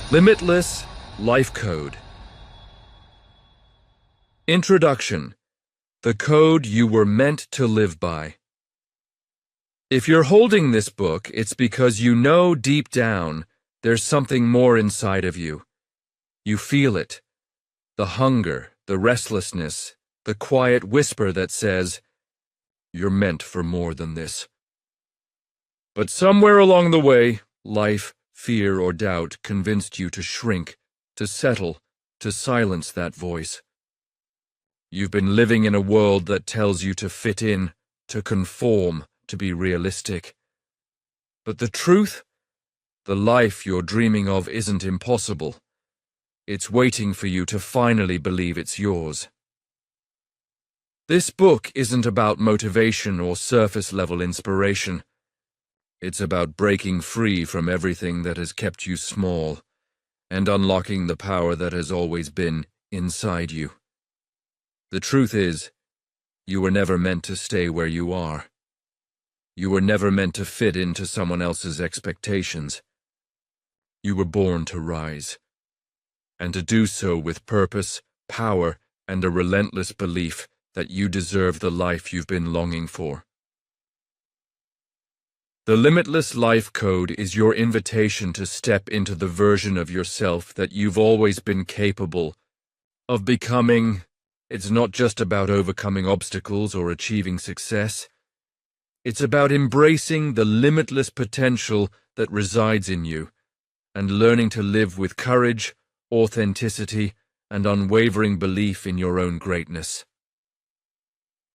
Limitless Life Code. Introduction. The code you were meant to live by. If you're holding this book, it's because you know deep down there's something more inside of you. You feel it. The hunger, the restlessness, the quiet whisper that says, "You're meant for more than this." But somewhere along the way, life, fear, or doubt convinced you to shrink, to settle, to silence that voice. You've been living in a world that tells you to fit in, to conform, to be realistic. But the truth? The life you're dreaming of isn't impossible. It's waiting for you to finally believe it's yours. This book isn't about motivation or surface-level inspiration. It's about breaking free from everything that has kept you small and unlocking the power that has always been inside you. The truth is, you were never meant to stay where you are. You were never meant to fit into someone else's expectations. You were born to rise, and to do so with purpose, power, and a relentless belief that you deserve the life you've been longing for. The Limitless Life Code is your invitation to step into the version of yourself that you've always been capable of becoming. It's not just about overcoming obstacles or achieving success. It's about embracing the limitless potential that resides in you and learning to live with courage, authenticity, and unwavering belief in your own greatness.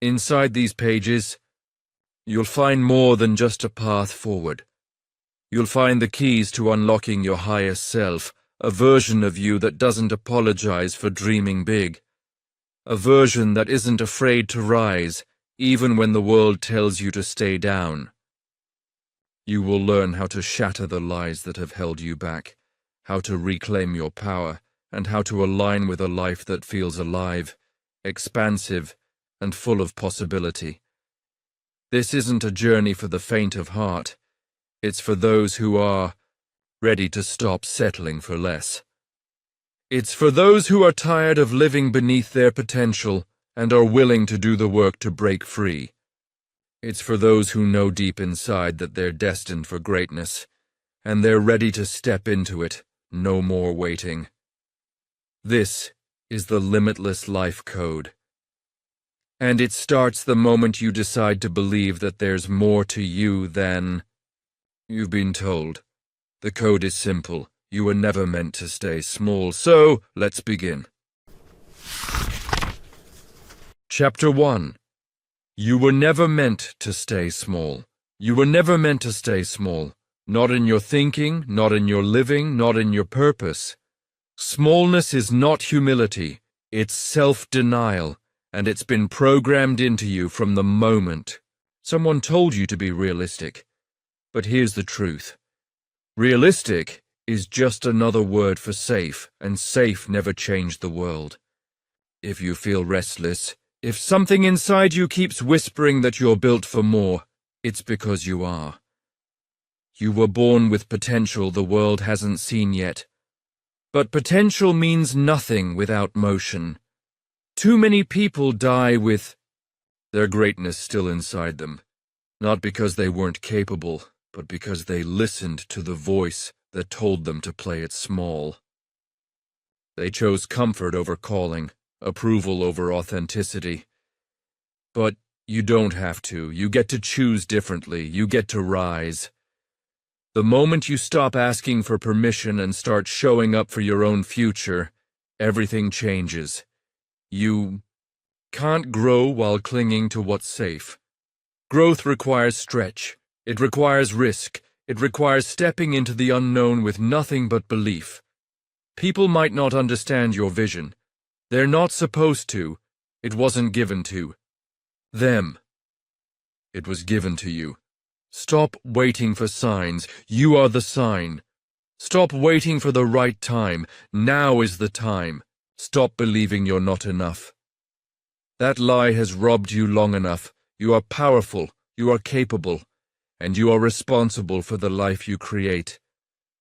Inside these pages, you'll find more than just a path forward. You'll find the keys to unlocking your highest self, a version of you that doesn't apologize for dreaming big, a version that isn't afraid to rise, even when the world tells you to stay down. You will learn how to shatter the lies that have held you back, how to reclaim your power, and how to align with a life that feels alive, expansive, and full of possibility. This isn't a journey for the faint of heart. It's for those who are ready to stop settling for less. It's for those who are tired of living beneath their potential and are willing to do the work to break free. It's for those who know deep inside that they're destined for greatness, and they're ready to step into it, no more waiting. This is the Limitless Life Code. And it starts the moment you decide to believe that there's more to you than you've been told. The code is simple. You were never meant to stay small, so let's begin. Chapter 1. You were never meant to stay small. You were never meant to stay small. Not in your thinking, not in your living, not in your purpose. Smallness is not humility. It's self-denial. And it's been programmed into you from the moment someone told you to be realistic. But here's the truth. Realistic is just another word for safe, and safe never changed the world. If you feel restless, if something inside you keeps whispering that you're built for more, it's because you are. You were born with potential the world hasn't seen yet. But potential means nothing without motion. Too many people die with their greatness still inside them, not because they weren't capable, but because they listened to the voice that told them to play it small. They chose comfort over calling, approval over authenticity. But you don't have to. You get to choose differently. You get to rise. The moment you stop asking for permission and start showing up for your own future, everything changes. You can't grow while clinging to what's safe. Growth requires stretch. It requires risk. It requires stepping into the unknown with nothing but belief. People might not understand your vision. They're not supposed to. It wasn't given to them. It was given to you. Stop waiting for signs. You are the sign. Stop waiting for the right time. Now is the time. Stop believing you're not enough. That lie has robbed you long enough. You are powerful, you are capable, and you are responsible for the life you create.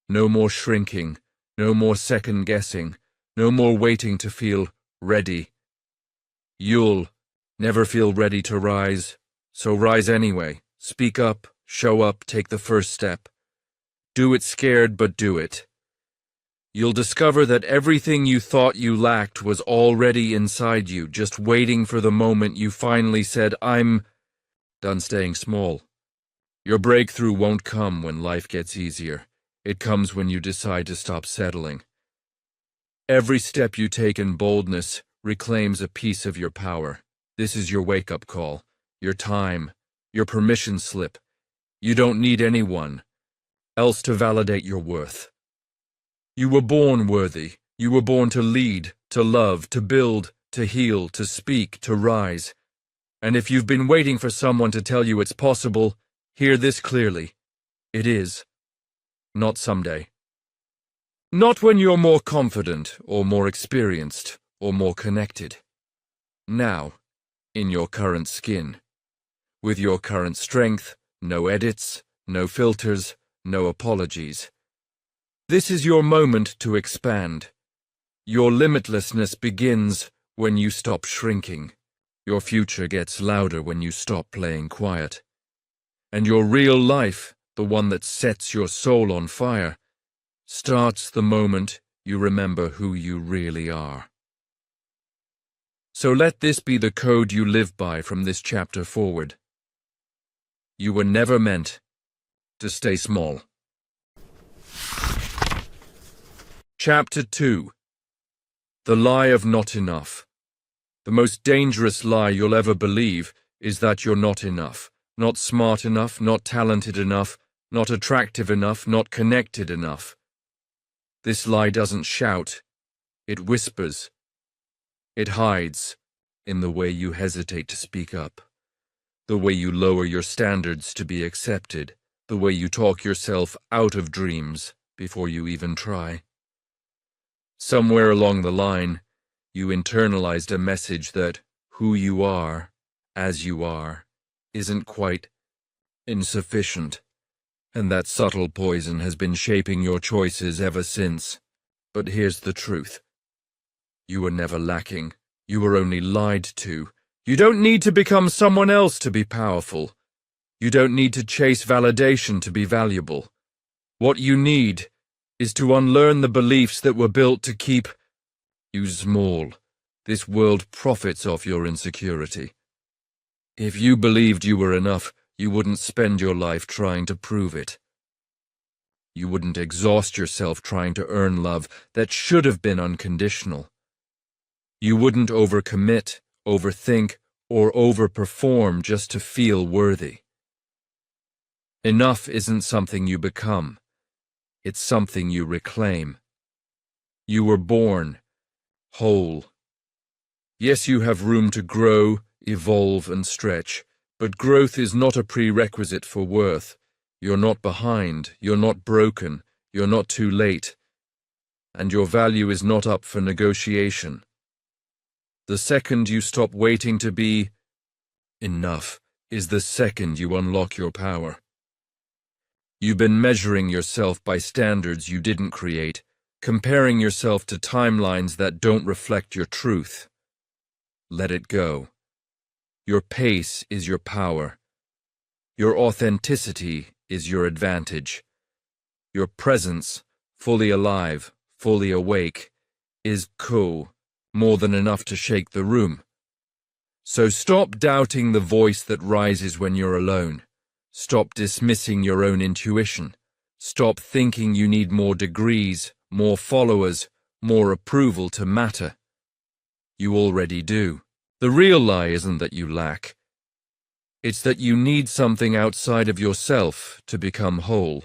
No more shrinking, No more second guessing. No more waiting to feel ready. You'll never feel ready to rise, so rise anyway. Speak up, show up, take the first step. Do it scared, but do it. You'll discover that everything you thought you lacked was already inside you, just waiting for the moment you finally said, I'm done staying small. Your breakthrough won't come when life gets easier. It comes when you decide to stop settling. Every step you take in boldness reclaims a piece of your power. This is your wake-up call, your time, your permission slip. You don't need anyone else to validate your worth. You were born worthy. You were born to lead, to love, to build, to heal, to speak, to rise. And if you've been waiting for someone to tell you it's possible, hear this clearly. It is. Not someday. Not when you're more confident, or more experienced, or more connected. Now, in your current skin. With your current strength, no edits, no filters, no apologies. This is your moment to expand. Your limitlessness begins when you stop shrinking. Your future gets louder when you stop playing quiet. And your real life, the one that sets your soul on fire, starts the moment you remember who you really are. So let this be the code you live by from this chapter forward. You were never meant to stay small. Chapter 2. The Lie of Not Enough. The most dangerous lie you'll ever believe is that you're not enough. Not smart enough, not talented enough, not attractive enough, not connected enough. This lie doesn't shout. It whispers. It hides in the way you hesitate to speak up, the way you lower your standards to be accepted, the way you talk yourself out of dreams before you even try. Somewhere along the line, you internalized a message that who you are, as you are, isn't quite insufficient, and that subtle poison has been shaping your choices ever since. But here's the truth. You were never lacking. You were only lied to. You don't need to become someone else to be powerful. You don't need to chase validation to be valuable. What you need is to unlearn the beliefs that were built to keep you small. This world profits off your insecurity. If you believed you were enough, you wouldn't spend your life trying to prove it. You wouldn't exhaust yourself trying to earn love that should have been unconditional. You wouldn't overcommit, overthink, or overperform just to feel worthy. Enough isn't something you become. It's something you reclaim. You were born whole. Yes, you have room to grow, evolve, and stretch, but growth is not a prerequisite for worth. You're not behind, you're not broken, you're not too late, and your value is not up for negotiation. The second you stop waiting to be enough is the second you unlock your power. You've been measuring yourself by standards you didn't create, comparing yourself to timelines that don't reflect your truth. Let it go. Your pace is your power. Your authenticity is your advantage. Your presence, fully alive, fully awake, is more than enough to shake the room. So stop doubting the voice that rises when you're alone. Stop dismissing your own intuition. Stop thinking you need more degrees, more followers, more approval to matter. You already do. The real lie isn't that you lack. It's that you need something outside of yourself to become whole.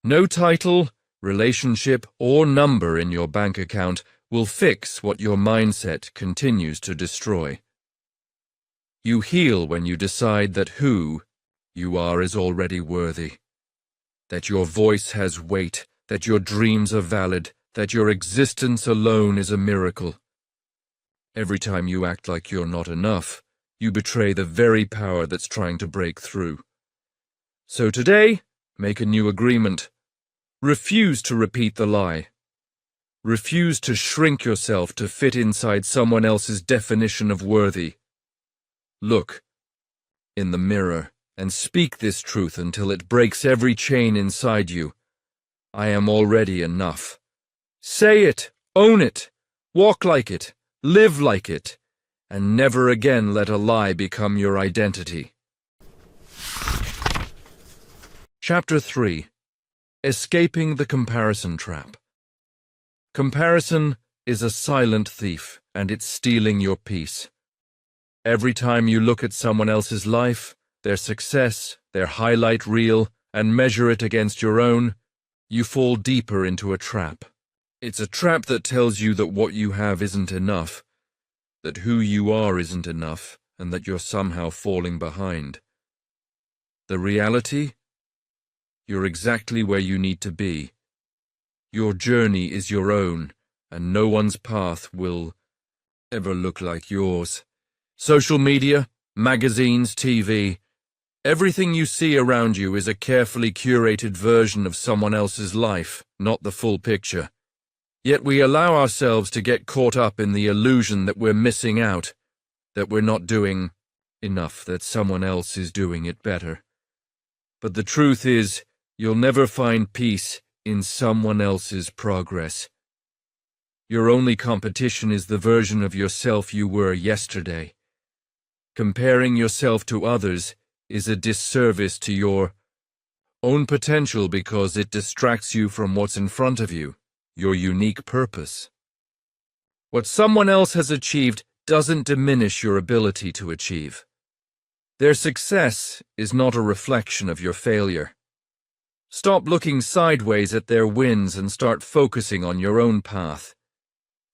No title, relationship, or number in your bank account will fix what your mindset continues to destroy. You heal when you decide that who you are is already worthy, that your voice has weight, that your dreams are valid, that your existence alone is a miracle. Every time you act like you're not enough, you betray the very power that's trying to break through. So today, make a new agreement. Refuse to repeat the lie. Refuse to shrink yourself to fit inside someone else's definition of worthy. Look in the mirror and speak this truth until it breaks every chain inside you. I am already enough. Say it, own it, walk like it, live like it, and never again let a lie become your identity. Chapter 3. Escaping the Comparison Trap. Comparison is a silent thief, and it's stealing your peace. Every time you look at someone else's life, their success, their highlight reel, and measure it against your own, you fall deeper into a trap. It's a trap that tells you that what you have isn't enough, that who you are isn't enough, and that you're somehow falling behind. The reality? You're exactly where you need to be. Your journey is your own, and no one's path will ever look like yours. Social media, magazines, TV, everything you see around you is a carefully curated version of someone else's life, not the full picture. Yet we allow ourselves to get caught up in the illusion that we're missing out, that we're not doing enough, that someone else is doing it better. But the truth is, you'll never find peace in someone else's progress. Your only competition is the version of yourself you were yesterday. Comparing yourself to others is a disservice to your own potential because it distracts you from what's in front of you, your unique purpose. What someone else has achieved doesn't diminish your ability to achieve. Their success is not a reflection of your failure. Stop looking sideways at their wins and start focusing on your own path.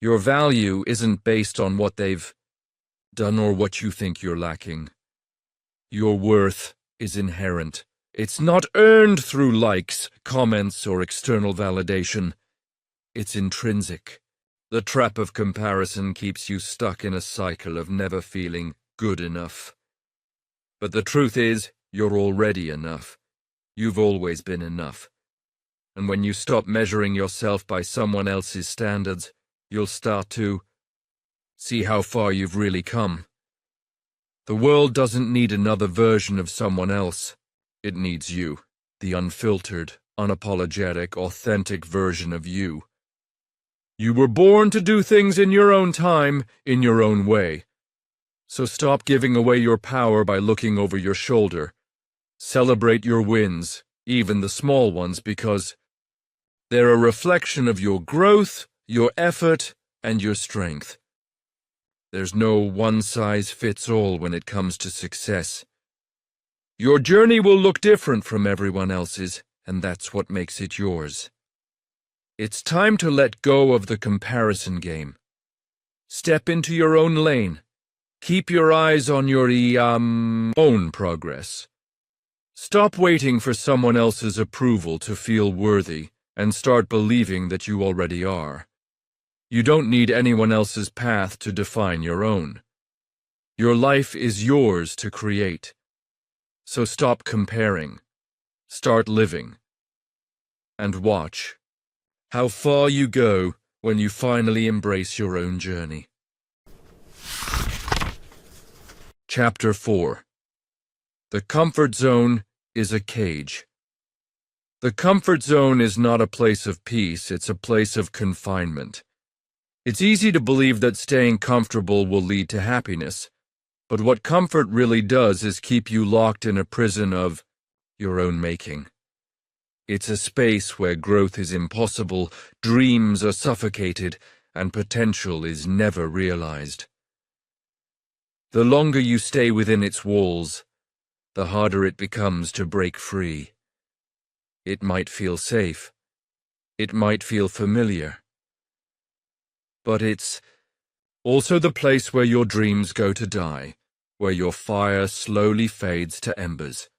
Your value isn't based on what they've done or what you think you're lacking. Your worth is inherent. It's not earned through likes, comments, or external validation. It's intrinsic. The trap of comparison keeps you stuck in a cycle of never feeling good enough. But the truth is, you're already enough. You've always been enough. And when you stop measuring yourself by someone else's standards, you'll start to see how far you've really come. The world doesn't need another version of someone else. It needs you, the unfiltered, unapologetic, authentic version of you. You were born to do things in your own time, in your own way. So stop giving away your power by looking over your shoulder. Celebrate your wins, even the small ones, because they're a reflection of your growth, your effort, and your strength. There's no one-size-fits-all when it comes to success. Your journey will look different from everyone else's, and that's what makes it yours. It's time to let go of the comparison game. Step into your own lane. Keep your eyes on your own progress. Stop waiting for someone else's approval to feel worthy and start believing that you already are. You don't need anyone else's path to define your own. Your life is yours to create. So stop comparing. Start living. And watch how far you go when you finally embrace your own journey. Chapter 4. The comfort zone is a cage. The comfort zone is not a place of peace, it's a place of confinement. It's easy to believe that staying comfortable will lead to happiness, but what comfort really does is keep you locked in a prison of your own making. It's a space where growth is impossible, dreams are suffocated, and potential is never realized. The longer you stay within its walls, the harder it becomes to break free. It might feel safe. It might feel familiar. But it's also the place where your dreams go to die, where your fire slowly fades to embers.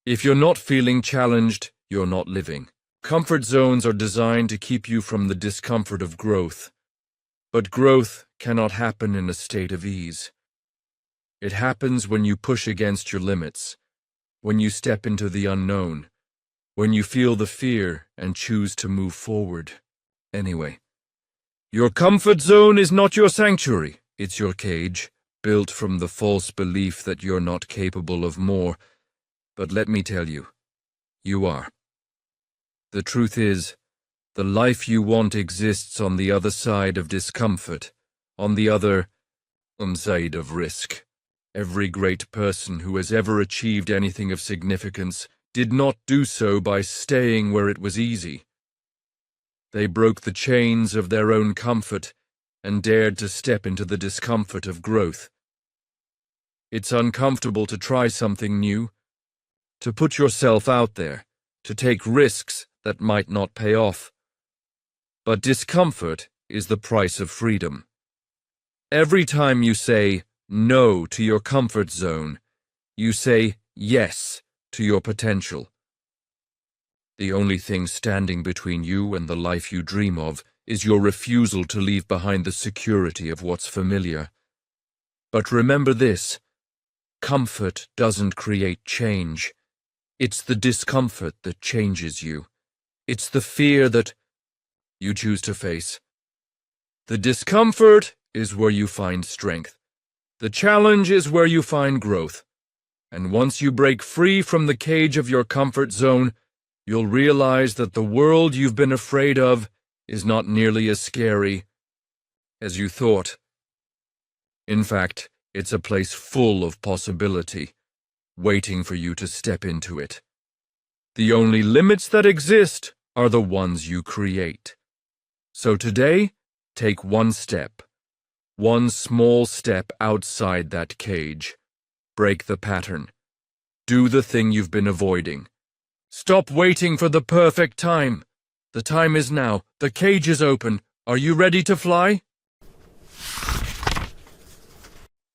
If you're not feeling challenged, you're not living. Comfort zones are designed to keep you from the discomfort of growth. But growth cannot happen in a state of ease. It happens when you push against your limits, when you step into the unknown, when you feel the fear and choose to move forward. Anyway, your comfort zone is not your sanctuary, it's your cage, built from the false belief that you're not capable of more. But let me tell you, you are. The truth is, the life you want exists on the other side of discomfort, on the other side of risk. Every great person who has ever achieved anything of significance did not do so by staying where it was easy. They broke the chains of their own comfort and dared to step into the discomfort of growth. It's uncomfortable to try something new, to put yourself out there, to take risks that might not pay off. But discomfort is the price of freedom. Every time you say no to your comfort zone, you say yes to your potential. The only thing standing between you and the life you dream of is your refusal to leave behind the security of what's familiar. But remember this, comfort doesn't create change. It's the discomfort that changes you. It's the fear that you choose to face. The discomfort is where you find strength. The challenge is where you find growth. And once you break free from the cage of your comfort zone, you'll realize that the world you've been afraid of is not nearly as scary as you thought. In fact, it's a place full of possibility, waiting for you to step into it. The only limits that exist are the ones you create. So today, take one step, one small step outside that cage. Break the pattern. Do the thing you've been avoiding. Stop waiting for the perfect time. The time is now. The cage is open. Are you ready to fly?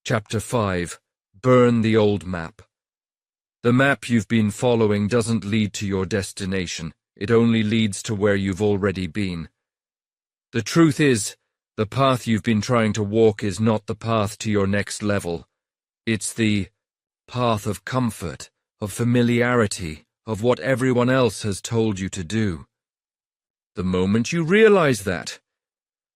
Chapter 5. Burn the old map. The map you've been following doesn't lead to your destination. It only leads to where you've already been. The truth is, the path you've been trying to walk is not the path to your next level. It's the path of comfort, of familiarity, of what everyone else has told you to do. The moment you realize that,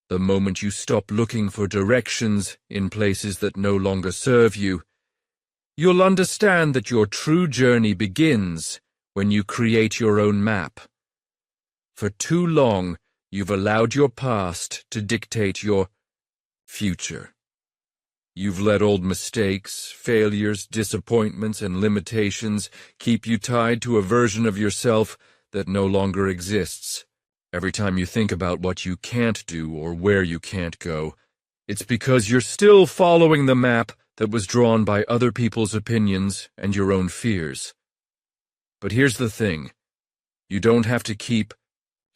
the moment you stop looking for directions in places that no longer serve you, you'll understand that your true journey begins when you create your own map. For too long, you've allowed your past to dictate your future. You've let old mistakes, failures, disappointments, and limitations keep you tied to a version of yourself that no longer exists. Every time you think about what you can't do or where you can't go, it's because you're still following the map that was drawn by other people's opinions and your own fears. But here's the thing. You don't have to keep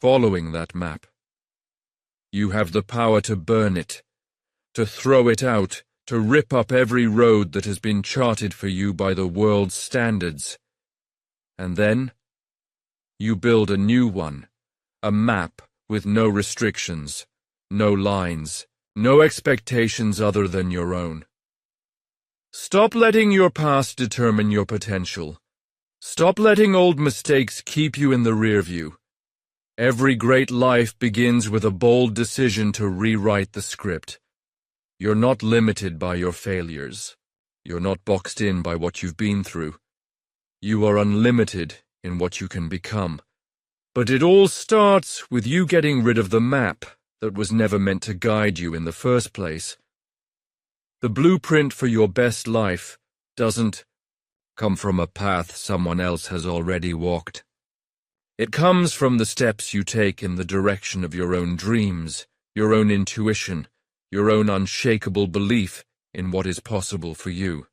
following that map. You have the power to burn it, to throw it out, to rip up every road that has been charted for you by the world's standards. And then, you build a new one, a map with no restrictions, no lines, no expectations other than your own. Stop letting your past determine your potential. Stop letting old mistakes keep you in the rear view. Every great life begins with a bold decision to rewrite the script. You're not limited by your failures. You're not boxed in by what you've been through. You are unlimited in what you can become. But it all starts with you getting rid of the map that was never meant to guide you in the first place. The blueprint for your best life doesn't come from a path someone else has already walked. It comes from the steps you take in the direction of your own dreams, your own intuition, your own unshakable belief in what is possible for you.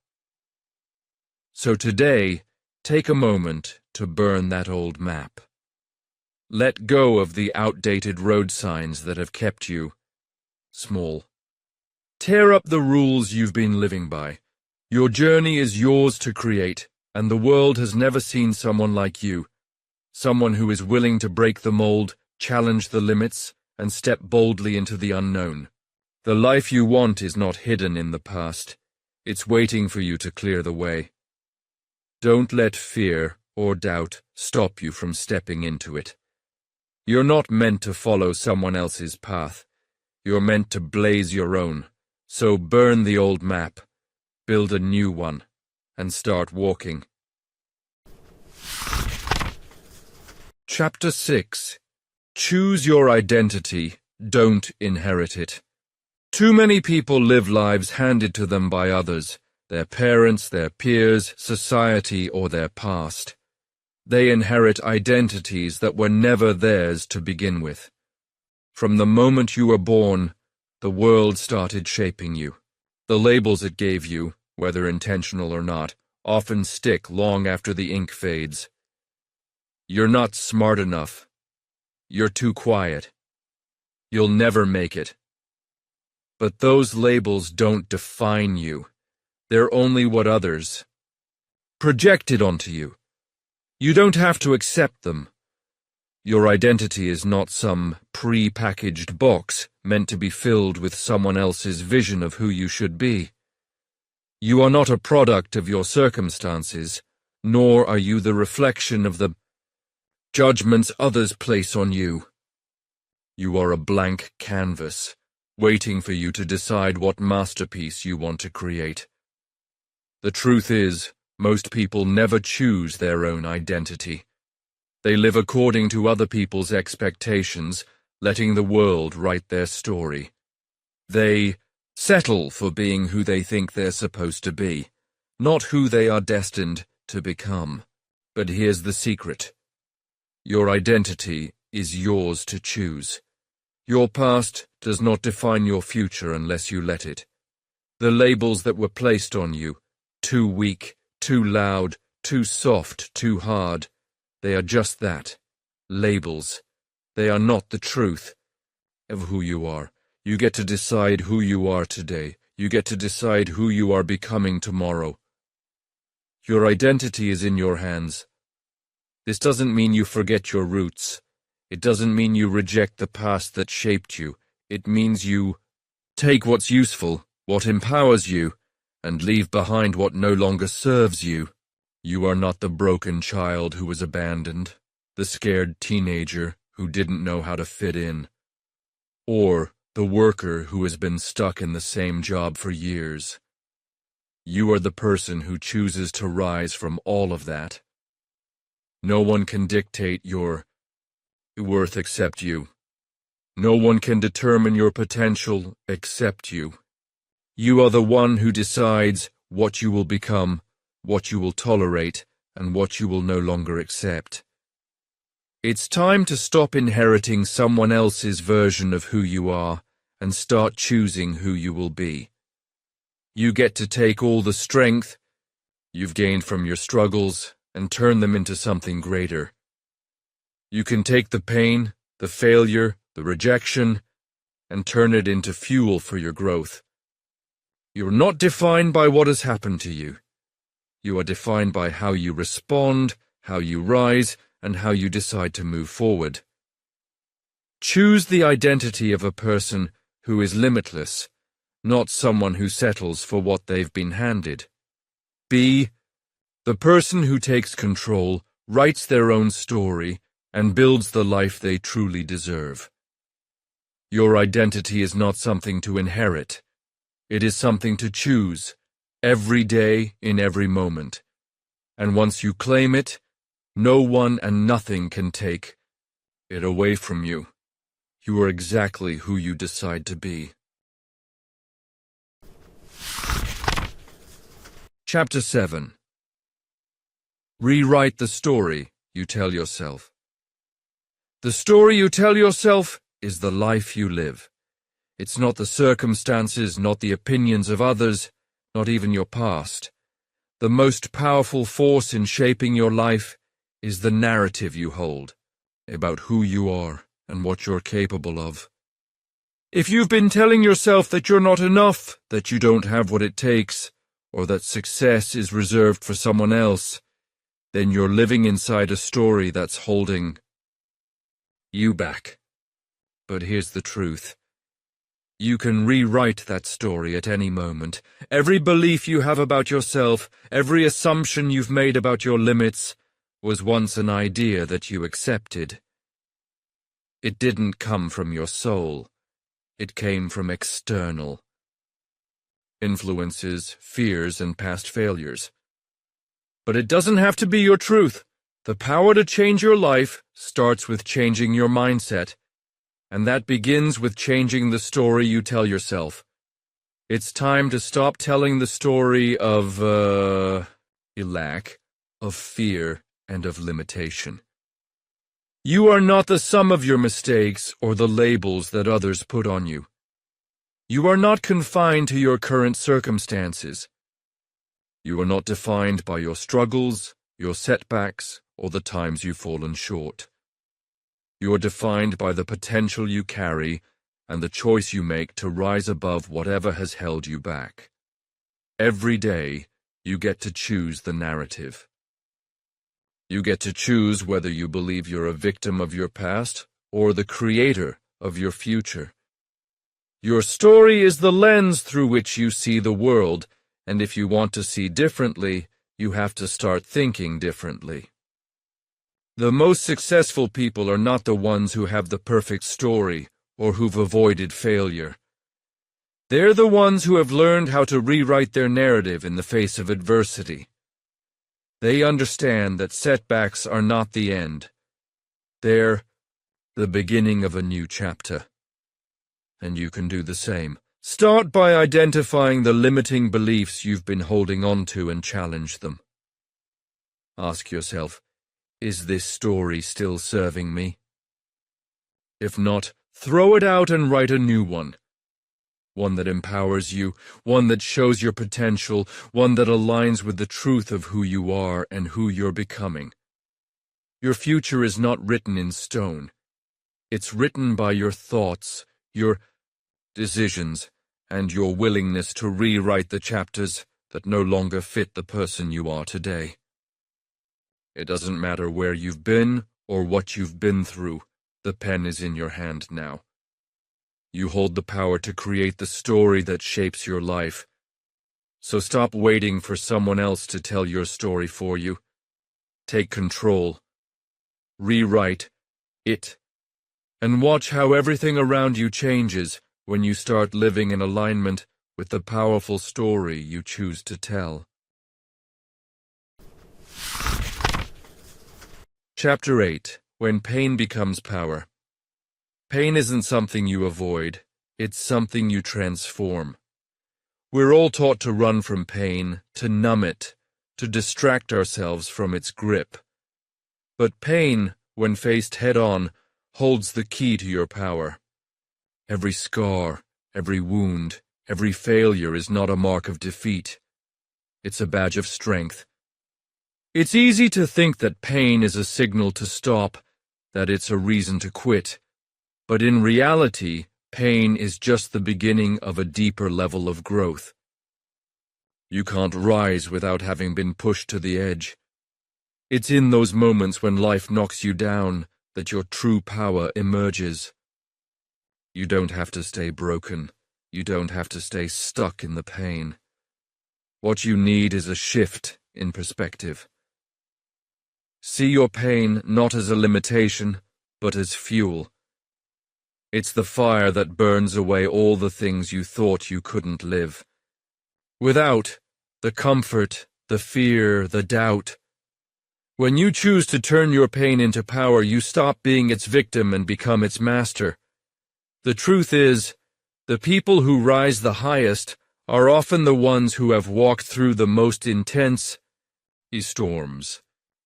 So today, take a moment to burn that old map. Let go of the outdated road signs that have kept you small. Tear up the rules you've been living by. Your journey is yours to create, and the world has never seen someone like you. Someone who is willing to break the mold, challenge the limits, and step boldly into the unknown. The life you want is not hidden in the past. It's waiting for you to clear the way. Don't let fear or doubt stop you from stepping into it. You're not meant to follow someone else's path. You're meant to blaze your own. So burn the old map, build a new one, and start walking. Chapter 6. Choose your identity, don't inherit it. Too many people live lives handed to them by others, their parents, their peers, society, or their past. They inherit identities that were never theirs to begin with. From the moment you were born, the world started shaping you. The labels it gave you, whether intentional or not, often stick long after the ink fades. You're not smart enough. You're too quiet. You'll never make it. But those labels don't define you. They're only what others projected onto you. You don't have to accept them. Your identity is not some pre-packaged box meant to be filled with someone else's vision of who you should be. You are not a product of your circumstances, nor are you the reflection of the judgments others place on you. You are a blank canvas, waiting for you to decide what masterpiece you want to create. The truth is, most people never choose their own identity. They live according to other people's expectations, letting the world write their story. They settle for being who they think they're supposed to be, not who they are destined to become. But here's the secret. Your identity is yours to choose. Your past does not define your future unless you let it. The labels that were placed on you, too weak, too loud, too soft, too hard, they are just that, labels. They are not the truth of who you are. You get to decide who you are today. You get to decide who you are becoming tomorrow. Your identity is in your hands. This doesn't mean you forget your roots. It doesn't mean you reject the past that shaped you. It means you take what's useful, what empowers you, and leave behind what no longer serves you. You are not the broken child who was abandoned, the scared teenager who didn't know how to fit in, or the worker who has been stuck in the same job for years. You are the person who chooses to rise from all of that. No one can dictate your worth except you. No one can determine your potential except you. You are the one who decides what you will become, what you will tolerate, and what you will no longer accept. It's time to stop inheriting someone else's version of who you are and start choosing who you will be. You get to take all the strength you've gained from your struggles and turn them into something greater. You can take the pain, the failure, the rejection, and turn it into fuel for your growth. You're not defined by what has happened to you. You are defined by how you respond, how you rise, and how you decide to move forward. Choose the identity of a person who is limitless, not someone who settles for what they've been handed. Be the person who takes control, writes their own story, and builds the life they truly deserve. Your identity is not something to inherit. It is something to choose, every day, in every moment. And once you claim it, no one and nothing can take it away from you. You are exactly who you decide to be. Chapter 7. Rewrite the story you tell yourself. The story you tell yourself is the life you live. It's not the circumstances, not the opinions of others, not even your past. The most powerful force in shaping your life is the narrative you hold about who you are and what you're capable of. If you've been telling yourself that you're not enough, that you don't have what it takes, or that success is reserved for someone else, then you're living inside a story that's holding you back. But here's the truth. You can rewrite that story at any moment. Every belief you have about yourself, every assumption you've made about your limits, was once an idea that you accepted. It didn't come from your soul. It came from external influences, fears, and past failures. But it doesn't have to be your truth. The power to change your life starts with changing your mindset, and that begins with changing the story you tell yourself. It's time to stop telling the story of, lack, of fear, and of limitation. You are not the sum of your mistakes or the labels that others put on you. You are not confined to your current circumstances. You are not defined by your struggles, your setbacks, or the times you've fallen short. You are defined by the potential you carry and the choice you make to rise above whatever has held you back. Every day, you get to choose the narrative. You get to choose whether you believe you're a victim of your past or the creator of your future. Your story is the lens through which you see the world, and if you want to see differently, you have to start thinking differently. The most successful people are not the ones who have the perfect story or who've avoided failure. They're the ones who have learned how to rewrite their narrative in the face of adversity. They understand that setbacks are not the end. They're the beginning of a new chapter. And you can do the same. Start by identifying the limiting beliefs you've been holding on to and challenge them. Ask yourself, is this story still serving me? If not, throw it out and write a new one. One that empowers you, one that shows your potential, one that aligns with the truth of who you are and who you're becoming. Your future is not written in stone. It's written by your thoughts, your decisions, and your willingness to rewrite the chapters that no longer fit the person you are today. It doesn't matter where you've been or what you've been through, the pen is in your hand now. You hold the power to create the story that shapes your life. So stop waiting for someone else to tell your story for you. Take control. Rewrite it. And watch how everything around you changes when you start living in alignment with the powerful story you choose to tell. Chapter 8. When Pain Becomes Power. Pain isn't something you avoid, it's something you transform. We're all taught to run from pain, to numb it, to distract ourselves from its grip. But pain, when faced head-on, holds the key to your power. Every scar, every wound, every failure is not a mark of defeat. It's a badge of strength. It's easy to think that pain is a signal to stop, that it's a reason to quit. But in reality, pain is just the beginning of a deeper level of growth. You can't rise without having been pushed to the edge. It's in those moments when life knocks you down that your true power emerges. You don't have to stay broken. You don't have to stay stuck in the pain. What you need is a shift in perspective. See your pain not as a limitation, but as fuel. It's the fire that burns away all the things you thought you couldn't live. Without the comfort, the fear, the doubt. When you choose to turn your pain into power, you stop being its victim and become its master. The truth is, the people who rise the highest are often the ones who have walked through the most intense storms,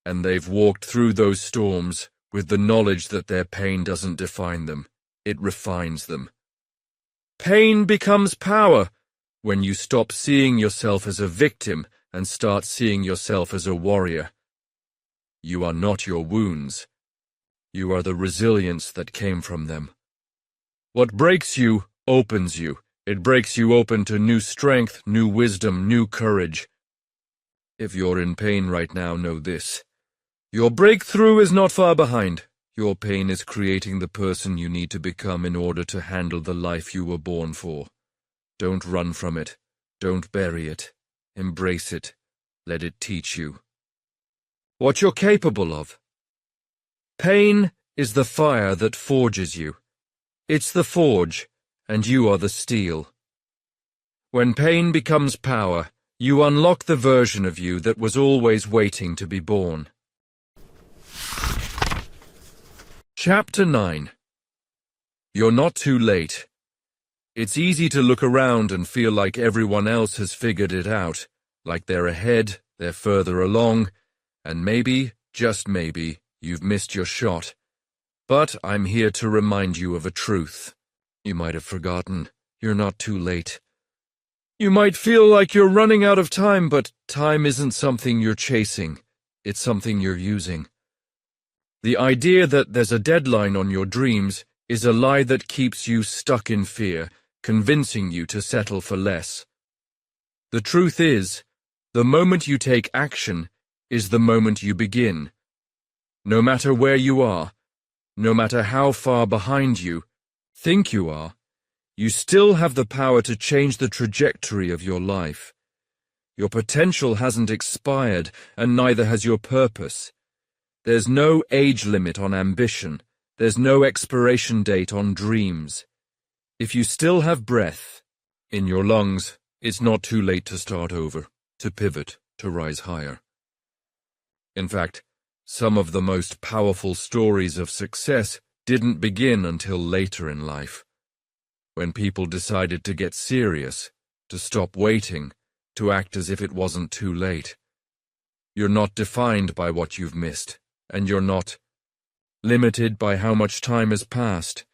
and they've walked through those storms with the knowledge that their pain doesn't define them. It refines them. Pain becomes power when you stop seeing yourself as a victim and start seeing yourself as a warrior. You are not your wounds. You are the resilience that came from them. What breaks you opens you. It breaks you open to new strength, new wisdom, new courage. If you're in pain right now, know this. Your breakthrough is not far behind. Your pain is creating the person you need to become in order to handle the life you were born for. Don't run from it. Don't bury it. Embrace it. Let it teach you. what you're capable of. Pain is the fire that forges you. It's the forge, and you are the steel. When pain becomes power, you unlock the version of you that was always waiting to be born. Chapter 9. You're not too late. It's easy to look around and feel like everyone else has figured it out, like they're ahead, they're further along, and maybe, just maybe, you've missed your shot. But I'm here to remind you of a truth. You might have forgotten. You're not too late. You might feel like you're running out of time, but time isn't something you're chasing. It's something you're using. The idea that there's a deadline on your dreams is a lie that keeps you stuck in fear, convincing you to settle for less. The truth is, the moment you take action is the moment you begin. No matter where you are, no matter how far behind you think you are, you still have the power to change the trajectory of your life. Your potential hasn't expired, and neither has your purpose. There's no age limit on ambition. There's no expiration date on dreams. If you still have breath in your lungs, it's not too late to start over, to pivot, to rise higher. In fact, some of the most powerful stories of success didn't begin until later in life, when people decided to get serious, to stop waiting, to act as if it wasn't too late. You're not defined by what you've missed, and you're not limited by how much time has passed.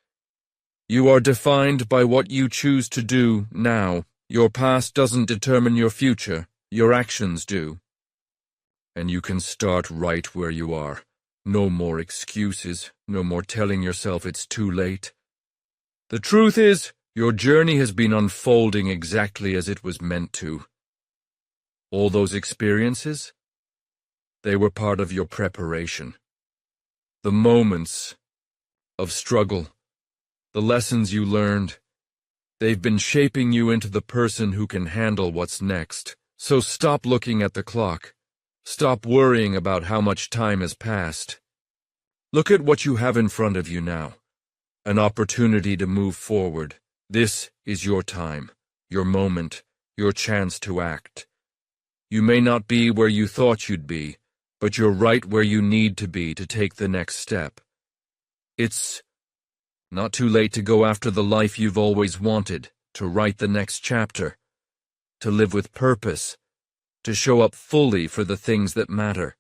You are defined by what you choose to do now. Your past doesn't determine your future, your actions do. And you can start right where you are. No more excuses, no more telling yourself it's too late. The truth is, your journey has been unfolding exactly as it was meant to. All those experiences, they were part of your preparation. The moments of struggle, the lessons you learned, they've been shaping you into the person who can handle what's next. So stop looking at the clock. Stop worrying about how much time has passed. Look at what you have in front of you now. An opportunity to move forward. This is your time, your moment, your chance to act. You may not be where you thought you'd be, but you're right where you need to be to take the next step. It's not too late to go after the life you've always wanted, to write the next chapter, to live with purpose, to show up fully for the things that matter.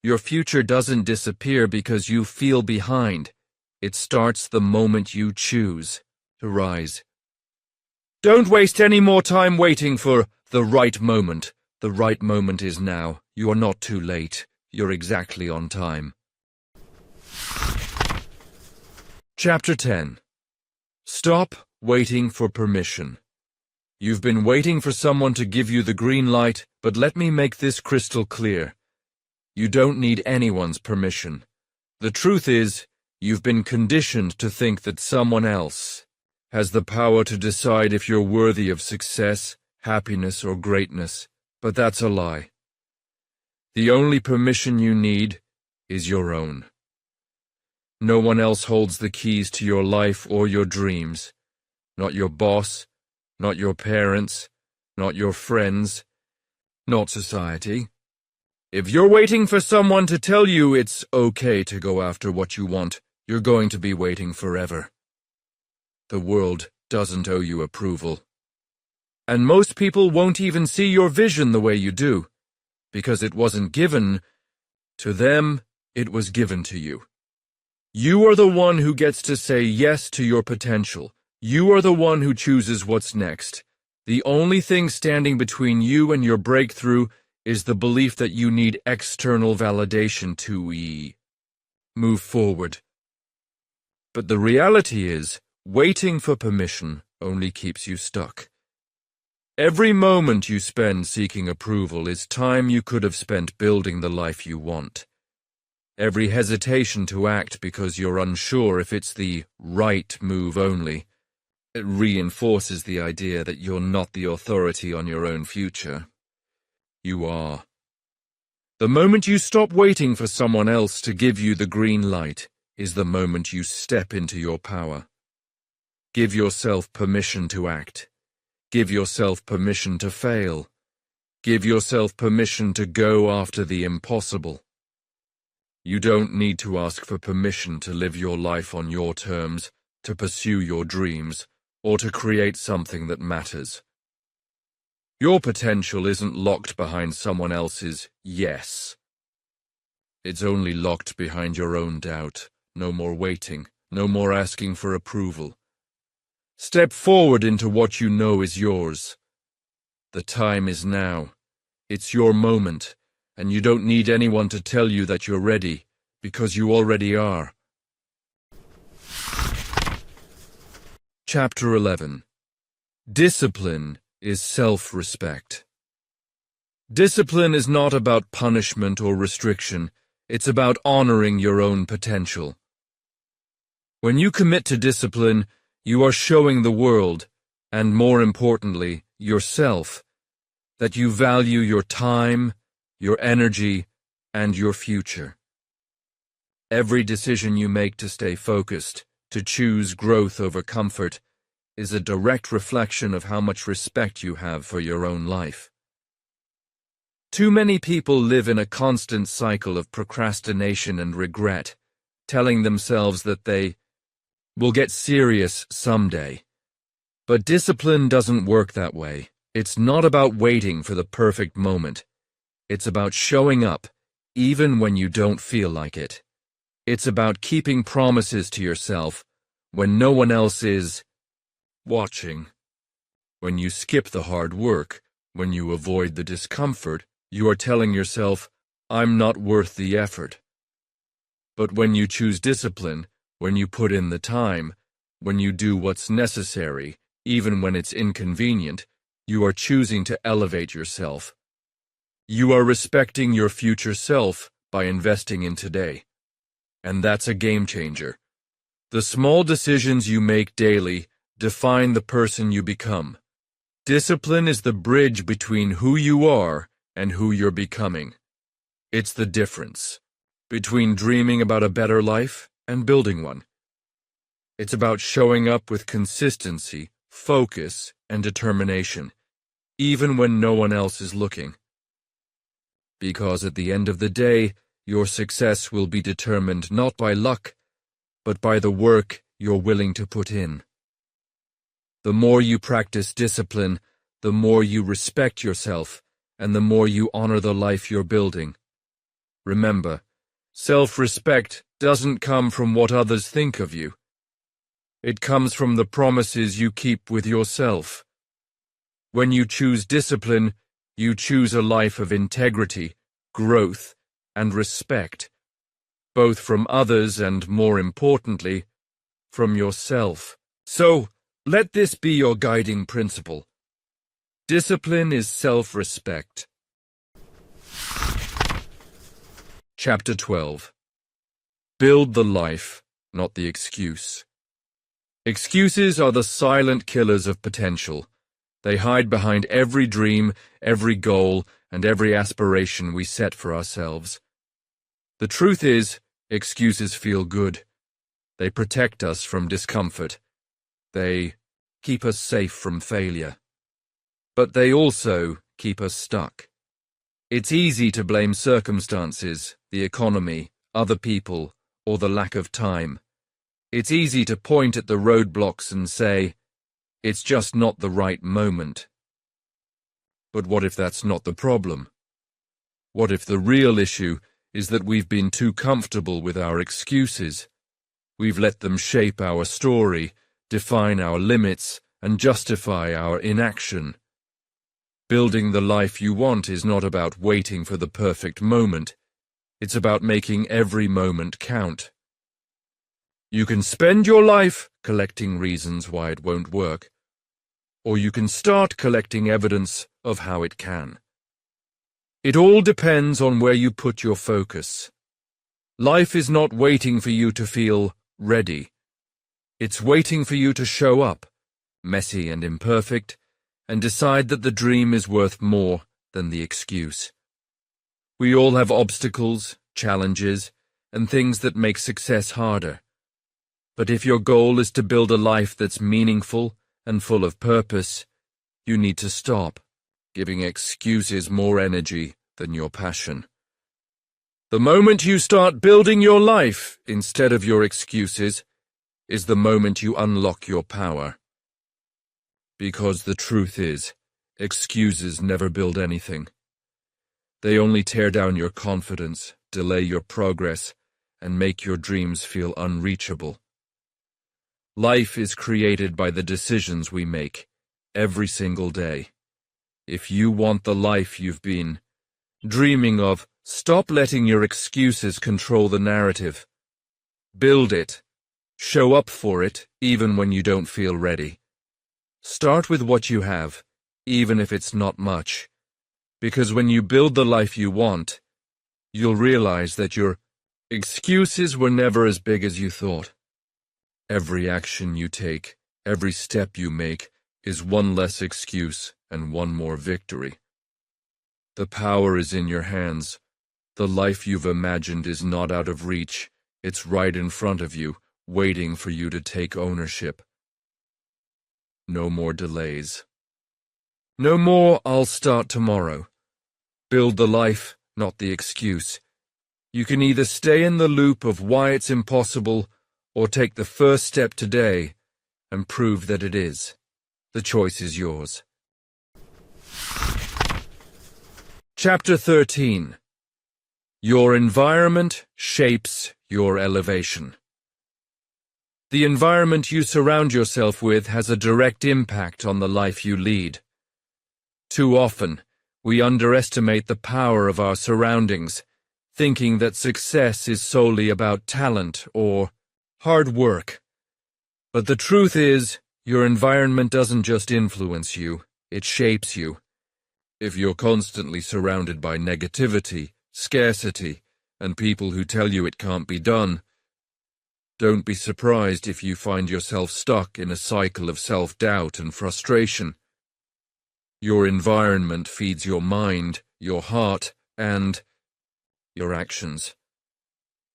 Your future doesn't disappear because you feel behind. It starts the moment you choose to rise. Don't waste any more time waiting for the right moment. The right moment is now. You are not too late. You're exactly on time. Chapter 10. Stop waiting for permission. You've been waiting for someone to give you the green light, but let me make this crystal clear. You don't need anyone's permission. The truth is, you've been conditioned to think that someone else has the power to decide if you're worthy of success, happiness, or greatness, but that's a lie. The only permission you need is your own. No one else holds the keys to your life or your dreams. Not your boss, not your parents, not your friends, not society. If you're waiting for someone to tell you it's okay to go after what you want, you're going to be waiting forever. The world doesn't owe you approval. And most people won't even see your vision the way you do, because it wasn't given to them, it was given to you. You are the one who gets to say yes to your potential. You are the one who chooses what's next. The only thing standing between you and your breakthrough is the belief that you need external validation to move forward. But the reality is, waiting for permission only keeps you stuck. Every moment you spend seeking approval is time you could have spent building the life you want. Every hesitation to act because you're unsure if it's the right move only, it reinforces the idea that you're not the authority on your own future. You are. The moment you stop waiting for someone else to give you the green light is the moment you step into your power. Give yourself permission to act. Give yourself permission to fail. Give yourself permission to go after the impossible. You don't need to ask for permission to live your life on your terms, to pursue your dreams, or to create something that matters. Your potential isn't locked behind someone else's yes. It's only locked behind your own doubt. No more waiting, no more asking for approval. Step forward into what you know is yours. The time is now. It's your moment, and you don't need anyone to tell you that you're ready, because you already are. Chapter 11. Discipline is self-respect. Discipline is not about punishment or restriction. It's about honoring your own potential. When you commit to discipline, you are showing the world, and more importantly, yourself, that you value your time, your energy, and your future. Every decision you make to stay focused, to choose growth over comfort, is a direct reflection of how much respect you have for your own life. Too many people live in a constant cycle of procrastination and regret, telling themselves that they will get serious someday. But discipline doesn't work that way. It's not about waiting for the perfect moment. It's about showing up, even when you don't feel like it. It's about keeping promises to yourself when no one else is watching. When you skip the hard work, when you avoid the discomfort, you are telling yourself, I'm not worth the effort. But when you choose discipline, when you put in the time, when you do what's necessary, even when it's inconvenient, you are choosing to elevate yourself. You are respecting your future self by investing in today. And that's a game changer. The small decisions you make daily define the person you become. Discipline is the bridge between who you are and who you're becoming. It's the difference between dreaming about a better life and building one. It's about showing up with consistency, focus, and determination, even when no one else is looking. Because at the end of the day, your success will be determined not by luck, but by the work you're willing to put in. The more you practice discipline, the more you respect yourself, and the more you honor the life you're building. Remember, self-respect doesn't come from what others think of you. It comes from the promises you keep with yourself. When you choose discipline, you choose a life of integrity, growth, and respect, both from others and, more importantly, from yourself. So, let this be your guiding principle. Discipline is self-respect. Chapter 12. Build the life, not the excuse. Excuses are the silent killers of potential. They hide behind every dream, every goal, and every aspiration we set for ourselves. The truth is, excuses feel good. They protect us from discomfort. They keep us safe from failure. But they also keep us stuck. It's easy to blame circumstances, the economy, other people, or the lack of time. It's easy to point at the roadblocks and say, it's just not the right moment. But what if that's not the problem? What if the real issue is that we've been too comfortable with our excuses? We've let them shape our story, define our limits, and justify our inaction. Building the life you want is not about waiting for the perfect moment. It's about making every moment count. You can spend your life collecting reasons why it won't work, or you can start collecting evidence of how it can. It all depends on where you put your focus. Life is not waiting for you to feel ready. It's waiting for you to show up, messy and imperfect, and decide that the dream is worth more than the excuse. We all have obstacles, challenges, and things that make success harder. But if your goal is to build a life that's meaningful and full of purpose, you need to stop giving excuses more energy than your passion. The moment you start building your life instead of your excuses is the moment you unlock your power. Because the truth is, excuses never build anything. They only tear down your confidence, delay your progress, and make your dreams feel unreachable. Life is created by the decisions we make every single day. If you want the life you've been dreaming of, stop letting your excuses control the narrative. Build it. Show up for it, even when you don't feel ready. Start with what you have, even if it's not much. Because when you build the life you want, you'll realize that your excuses were never as big as you thought. Every action you take, every step you make, is one less excuse and one more victory. The power is in your hands. The life you've imagined is not out of reach. It's right in front of you, waiting for you to take ownership. No more delays. No more "I'll start tomorrow." Build the life, not the excuse. You can either stay in the loop of why it's impossible or take the first step today and prove that it is. The choice is yours. Chapter 13. Your environment shapes your elevation. The environment you surround yourself with has a direct impact on the life you lead. Too often, we underestimate the power of our surroundings, thinking that success is solely about talent or hard work. But the truth is, your environment doesn't just influence you, it shapes you. If you're constantly surrounded by negativity, scarcity, and people who tell you it can't be done, don't be surprised if you find yourself stuck in a cycle of self-doubt and frustration. Your environment feeds your mind, your heart, and your actions.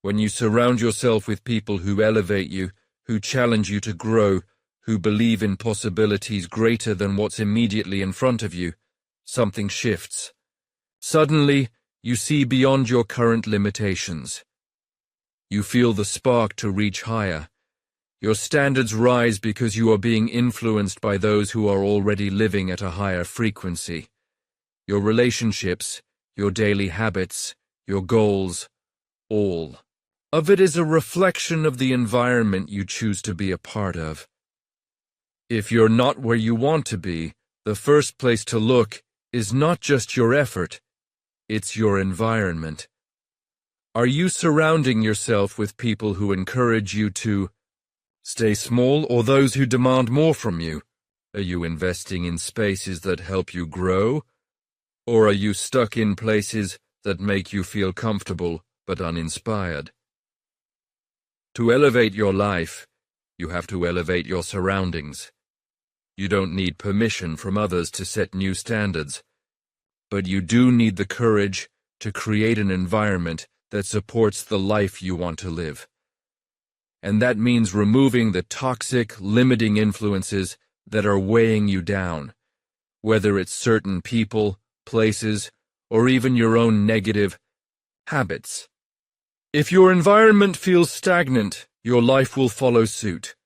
When you surround yourself with people who elevate you, who challenge you to grow, who believe in possibilities greater than what's immediately in front of you, something shifts. Suddenly, you see beyond your current limitations. You feel the spark to reach higher. Your standards rise because you are being influenced by those who are already living at a higher frequency. Your relationships, your daily habits, your goals, all of it is a reflection of the environment you choose to be a part of. If you're not where you want to be, the first place to look is not just your effort, it's your environment. Are you surrounding yourself with people who encourage you to stay small or those who demand more from you? Are you investing in spaces that help you grow? Or are you stuck in places that make you feel comfortable but uninspired? To elevate your life, you have to elevate your surroundings. You don't need permission from others to set new standards, but you do need the courage to create an environment that supports the life you want to live. And that means removing the toxic, limiting influences that are weighing you down, whether it's certain people, places, or even your own negative habits. If your environment feels stagnant, your life will follow suit.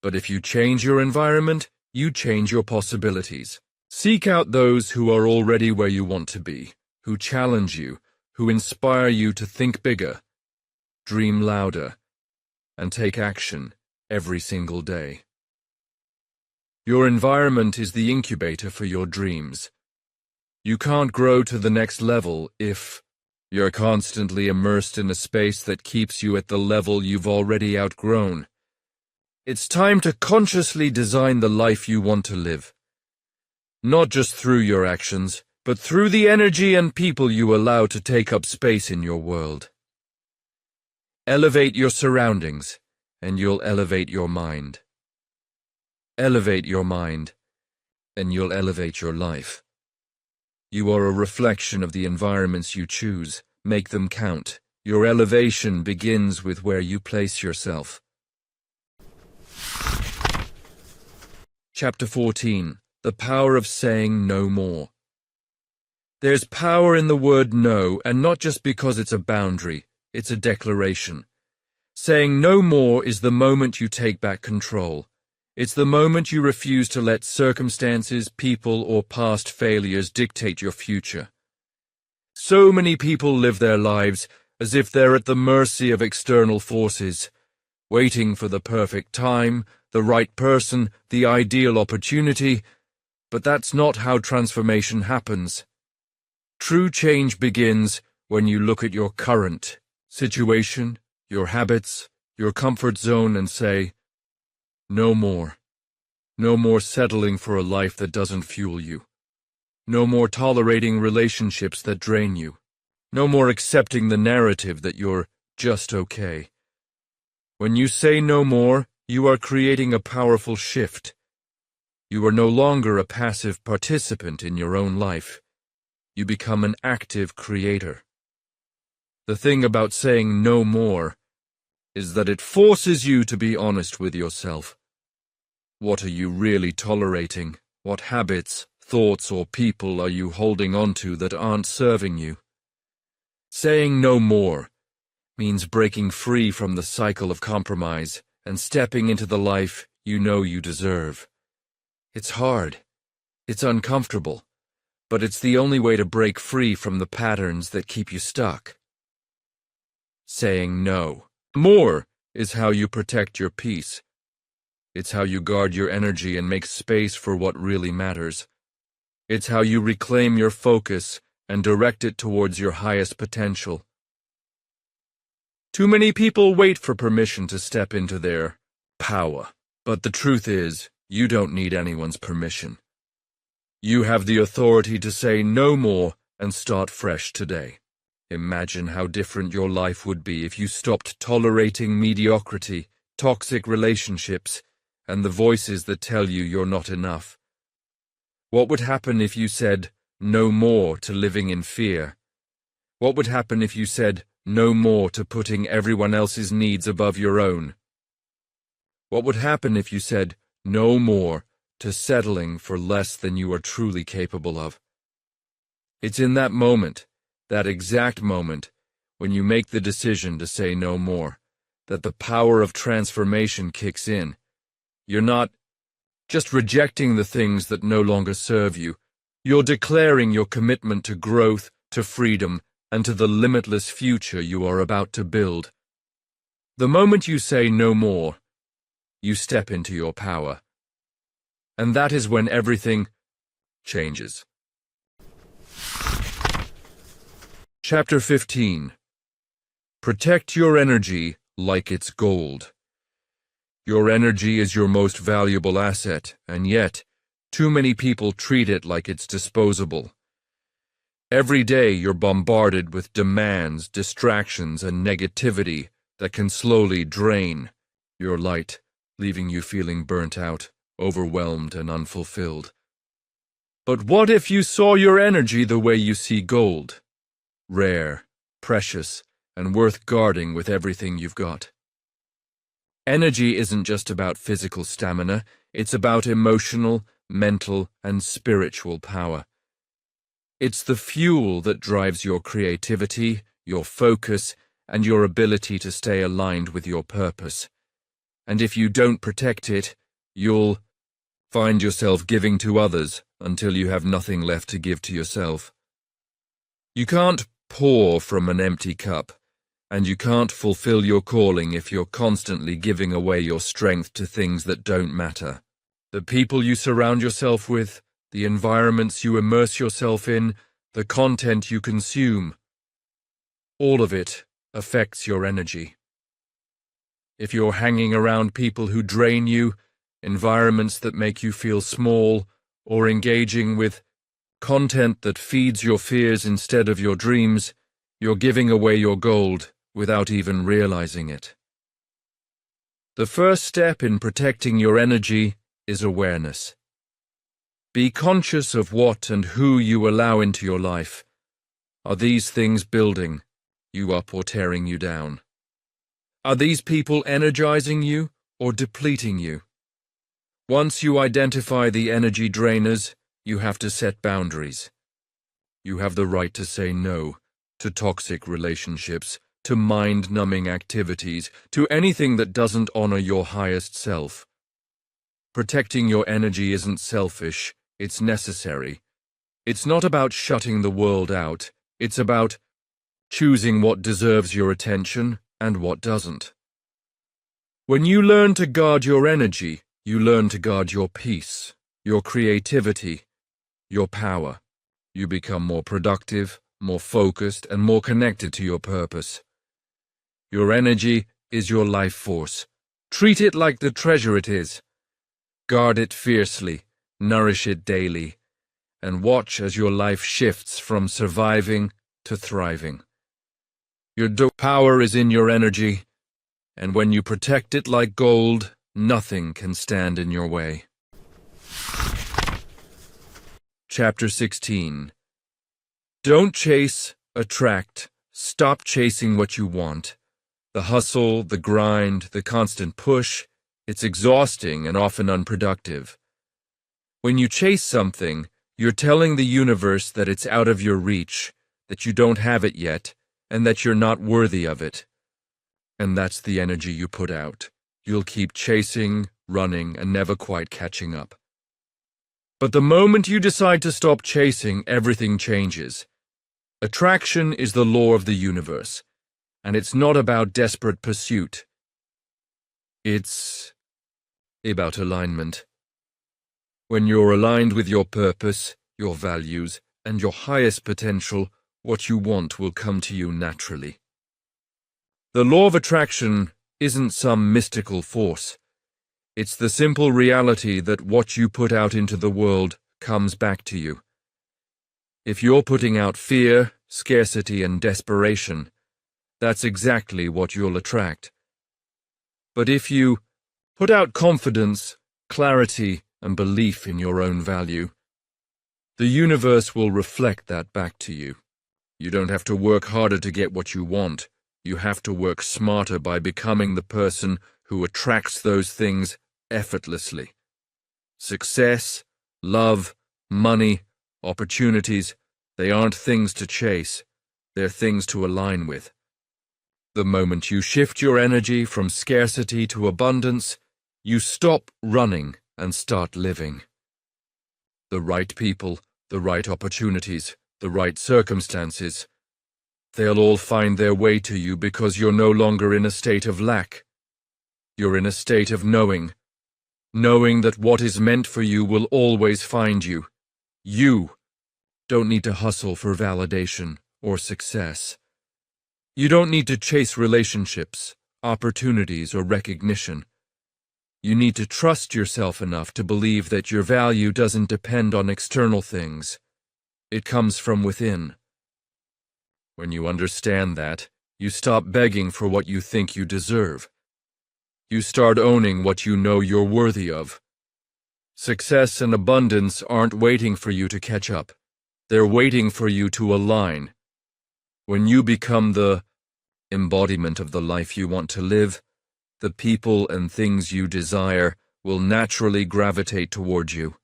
But if you change your environment, you change your possibilities. Seek out those who are already where you want to be, who challenge you, who inspire you to think bigger, dream louder, and take action every single day. Your environment is the incubator for your dreams. You can't grow to the next level if you're constantly immersed in a space that keeps you at the level you've already outgrown. It's time to consciously design the life you want to live. Not just through your actions, but through the energy and people you allow to take up space in your world. Elevate your surroundings, and you'll elevate your mind. Elevate your mind, and you'll elevate your life. You are a reflection of the environments you choose. Make them count. Your elevation begins with where you place yourself. Chapter 14. The Power of Saying No More. There's power in the word no, and not just because it's a boundary, it's a declaration. Saying no more is the moment you take back control. It's the moment you refuse to let circumstances, people, or past failures dictate your future. So many people live their lives as if they're at the mercy of external forces, waiting for the perfect time, the right person, the ideal opportunity, but that's not how transformation happens. True change begins when you look at your current situation, your habits, your comfort zone, and say, no more. No more settling for a life that doesn't fuel you. No more tolerating relationships that drain you. No more accepting the narrative that you're just okay. When you say no more, you are creating a powerful shift. You are no longer a passive participant in your own life. You become an active creator. The thing about saying no more is that it forces you to be honest with yourself. What are you really tolerating? What habits, thoughts, or people are you holding on to that aren't serving you? Saying no more means breaking free from the cycle of compromise and stepping into the life you know you deserve. It's hard. It's uncomfortable. But it's the only way to break free from the patterns that keep you stuck. Saying no more is how you protect your peace. It's how you guard your energy and make space for what really matters. It's how you reclaim your focus and direct it towards your highest potential. Too many people wait for permission to step into their power. But the truth is, you don't need anyone's permission. You have the authority to say no more and start fresh today. Imagine how different your life would be if you stopped tolerating mediocrity, toxic relationships, and the voices that tell you you're not enough. What would happen if you said no more to living in fear? What would happen if you said no more to putting everyone else's needs above your own? What would happen if you said no more to settling for less than you are truly capable of? It's in that moment, that exact moment, when you make the decision to say no more, that the power of transformation kicks in. You're not just rejecting the things that no longer serve you. You're declaring your commitment to growth, to freedom, and to the limitless future you are about to build. The moment you say no more, you step into your power. And that is when everything changes. Chapter 15. Protect your energy like it's gold. Your energy is your most valuable asset, and yet, too many people treat it like it's disposable. Every day you're bombarded with demands, distractions, and negativity that can slowly drain your light, leaving you feeling burnt out, overwhelmed, and unfulfilled. But what if you saw your energy the way you see gold? Rare, precious, and worth guarding with everything you've got. Energy isn't just about physical stamina, it's about emotional, mental, and spiritual power. It's the fuel that drives your creativity, your focus, and your ability to stay aligned with your purpose. And if you don't protect it, you'll find yourself giving to others until you have nothing left to give to yourself. You can't pour from an empty cup, and you can't fulfill your calling if you're constantly giving away your strength to things that don't matter. The people you surround yourself with, the environments you immerse yourself in, the content you consume, all of it affects your energy. If you're hanging around people who drain you, environments that make you feel small, or engaging with content that feeds your fears instead of your dreams, you're giving away your gold without even realizing it. The first step in protecting your energy is awareness. Be conscious of what and who you allow into your life. Are these things building you up or tearing you down? Are these people energizing you or depleting you? Once you identify the energy drainers, you have to set boundaries. You have the right to say no to toxic relationships, to mind-numbing activities, to anything that doesn't honor your highest self. Protecting your energy isn't selfish, it's necessary. It's not about shutting the world out, it's about choosing what deserves your attention and what doesn't. When you learn to guard your energy, you learn to guard your peace, your creativity, your power. You become more productive, more focused, and more connected to your purpose. Your energy is your life force. Treat it like the treasure it is. Guard it fiercely, nourish it daily, and watch as your life shifts from surviving to thriving. Your power is in your energy, and when you protect it like gold, nothing can stand in your way. Chapter 16. Don't chase, attract. Stop chasing what you want. The hustle, the grind, the constant push, it's exhausting and often unproductive. When you chase something, you're telling the universe that it's out of your reach, that you don't have it yet, and that you're not worthy of it. And that's the energy you put out. You'll keep chasing, running, and never quite catching up. But the moment you decide to stop chasing, everything changes. Attraction is the law of the universe, and it's not about desperate pursuit. It's about alignment. When you're aligned with your purpose, your values, and your highest potential, what you want will come to you naturally. The law of attraction isn't some mystical force. It's the simple reality that what you put out into the world comes back to you. If you're putting out fear, scarcity, and desperation, that's exactly what you'll attract. But if you put out confidence, clarity, and belief in your own value, the universe will reflect that back to you. You don't have to work harder to get what you want. You have to work smarter by becoming the person who attracts those things effortlessly. Success, love, money, opportunities, they aren't things to chase. They're things to align with. The moment you shift your energy from scarcity to abundance, you stop running and start living. The right people, the right opportunities, the right circumstances, they'll all find their way to you because you're no longer in a state of lack. You're in a state of knowing that what is meant for you will always find you. You don't need to hustle for validation or success. You don't need to chase relationships, opportunities, or recognition. You need to trust yourself enough to believe that your value doesn't depend on external things. It comes from within. When you understand that, you stop begging for what you think you deserve. You start owning what you know you're worthy of. Success and abundance aren't waiting for you to catch up. They're waiting for you to align. When you become the embodiment of the life you want to live, the people and things you desire will naturally gravitate toward you.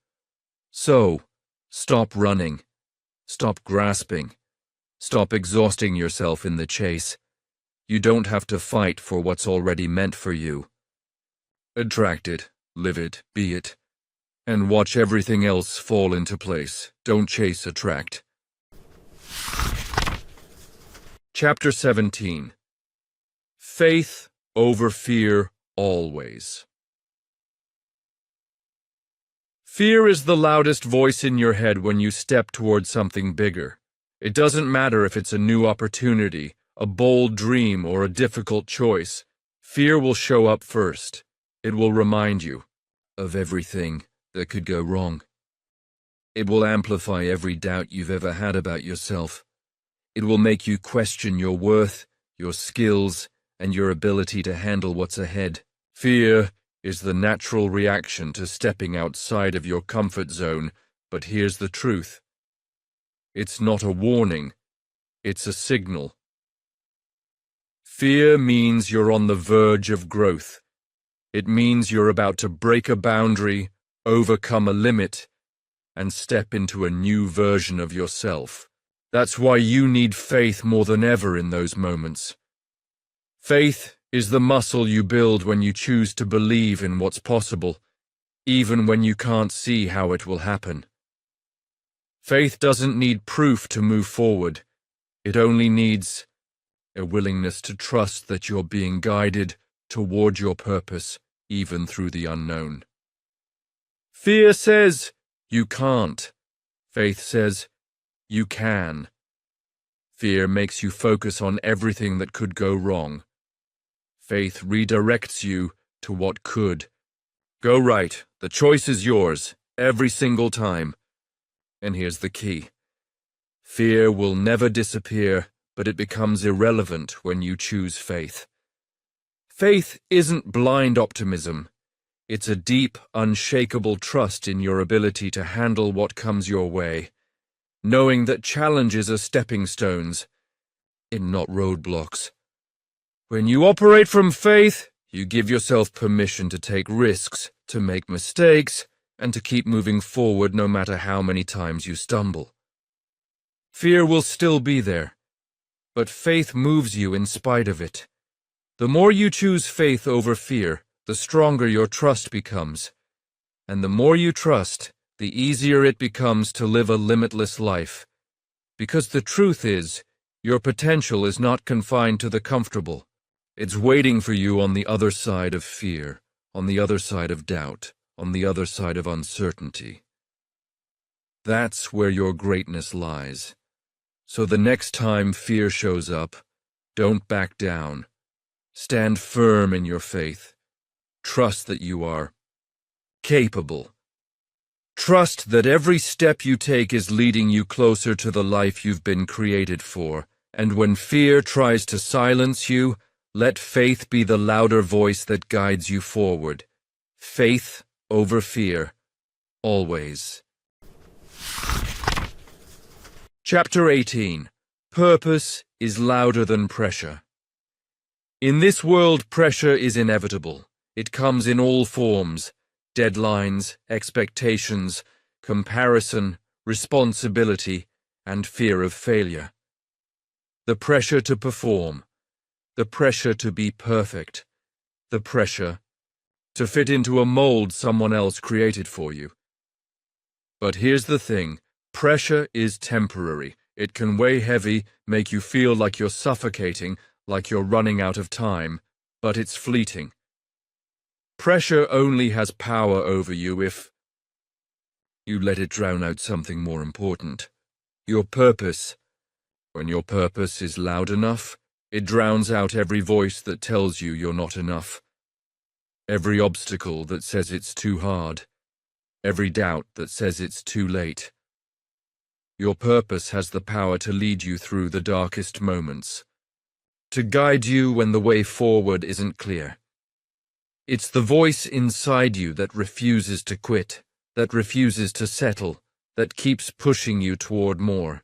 So, stop running. Stop grasping. Stop exhausting yourself in the chase. You don't have to fight for what's already meant for you. Attract it, live it, be it, and watch everything else fall into place. Don't chase, attract. Chapter 17. Faith over fear always. Fear is the loudest voice in your head when you step towards something bigger. It doesn't matter if it's a new opportunity, a bold dream, or a difficult choice. Fear will show up first. It will remind you of everything that could go wrong. It will amplify every doubt you've ever had about yourself. It will make you question your worth, your skills, and your ability to handle what's ahead. Fear is the natural reaction to stepping outside of your comfort zone But here's the truth. It's not a warning, it's a signal. Fear means you're on the verge of growth. It means you're about to break a boundary, overcome a limit, and step into a new version of yourself. That's why you need faith more than ever in those moments. Faith is the muscle you build when you choose to believe in what's possible, even when you can't see how it will happen. Faith doesn't need proof to move forward. It only needs a willingness to trust that you're being guided toward your purpose, even through the unknown. Fear says, you can't. Faith says, you can. Fear makes you focus on everything that could go wrong. Faith redirects you to what could. Go right. The choice is yours, every single time. And here's the key. Fear will never disappear, but it becomes irrelevant when you choose faith. Faith isn't blind optimism. It's a deep, unshakable trust in your ability to handle what comes your way, knowing that challenges are stepping stones, and not roadblocks. When you operate from faith, you give yourself permission to take risks, to make mistakes, and to keep moving forward no matter how many times you stumble. Fear will still be there, but faith moves you in spite of it. The more you choose faith over fear, the stronger your trust becomes. And the more you trust, the easier it becomes to live a limitless life. Because the truth is, your potential is not confined to the comfortable. It's waiting for you on the other side of fear, on the other side of doubt, on the other side of uncertainty. That's where your greatness lies. So the next time fear shows up, don't back down. Stand firm in your faith. Trust that you are capable. Trust that every step you take is leading you closer to the life you've been created for. And when fear tries to silence you, let faith be the louder voice that guides you forward. Faith over fear, always. Chapter 18. Purpose is louder than pressure. In this world, pressure is inevitable. It comes in all forms: deadlines, expectations, comparison, responsibility, and fear of failure. The pressure to perform, the pressure to be perfect, the pressure to fit into a mold someone else created for you. But here's the thing, pressure is temporary. It can weigh heavy, make you feel like you're suffocating, like you're running out of time, but it's fleeting. Pressure only has power over you if you let it drown out something more important. Your purpose. When your purpose is loud enough, it drowns out every voice that tells you you're not enough. Every obstacle that says it's too hard. Every doubt that says it's too late. Your purpose has the power to lead you through the darkest moments, to guide you when the way forward isn't clear. It's the voice inside you that refuses to quit, that refuses to settle, that keeps pushing you toward more,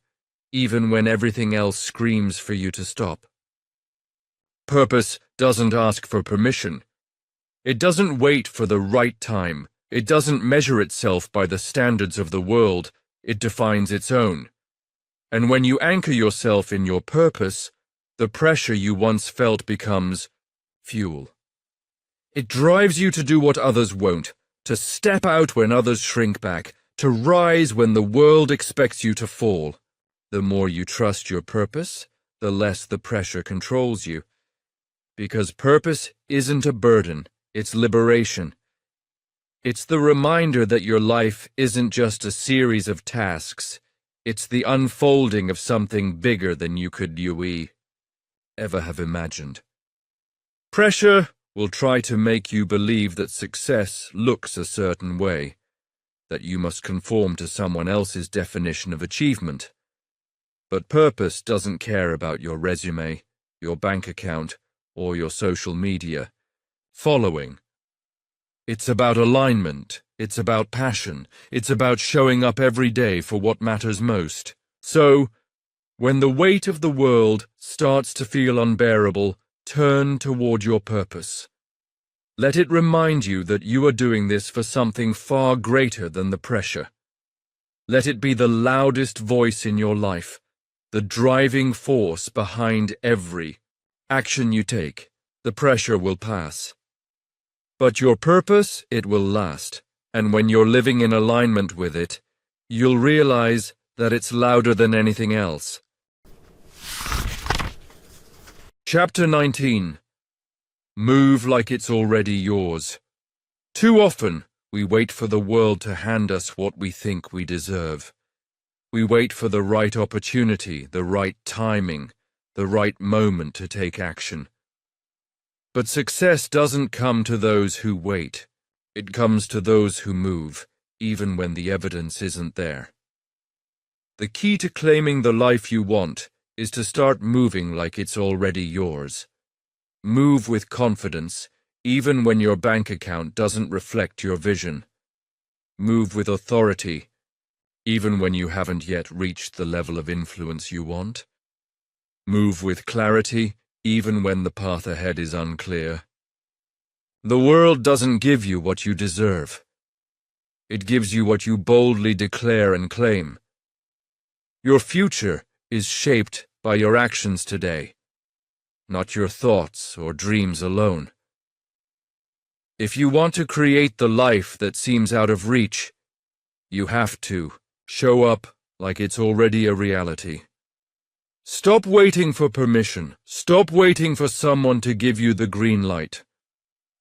even when everything else screams for you to stop. Purpose doesn't ask for permission. It doesn't wait for the right time. It doesn't measure itself by the standards of the world. It defines its own. And when you anchor yourself in your purpose, the pressure you once felt becomes fuel. It drives you to do what others won't, to step out when others shrink back, to rise when the world expects you to fall. The more you trust your purpose, the less the pressure controls you. Because purpose isn't a burden, it's liberation. It's the reminder that your life isn't just a series of tasks. It's the unfolding of something bigger than you could ever have imagined. Pressure will try to make you believe that success looks a certain way, that you must conform to someone else's definition of achievement. But purpose doesn't care about your resume, your bank account, or your social media following. It's about alignment. It's about passion. It's about showing up every day for what matters most. So, when the weight of the world starts to feel unbearable, turn toward your purpose. Let it remind you that you are doing this for something far greater than the pressure. Let it be the loudest voice in your life, the driving force behind every action you take. The pressure will pass. But your purpose, it will last. And when you're living in alignment with it, you'll realize that it's louder than anything else. Chapter 19. Move like it's already yours. Too often, we wait for the world to hand us what we think we deserve. We wait for the right opportunity, the right timing, the right moment to take action. But success doesn't come to those who wait. It comes to those who move, even when the evidence isn't there. The key to claiming the life you want is to start moving like it's already yours. Move with confidence, even when your bank account doesn't reflect your vision. Move with authority, even when you haven't yet reached the level of influence you want. Move with clarity, even when the path ahead is unclear. The world doesn't give you what you deserve. It gives you what you boldly declare and claim. Your future is shaped by your actions today, not your thoughts or dreams alone. If you want to create the life that seems out of reach, you have to show up like it's already a reality. Stop waiting for permission. Stop waiting for someone to give you the green light.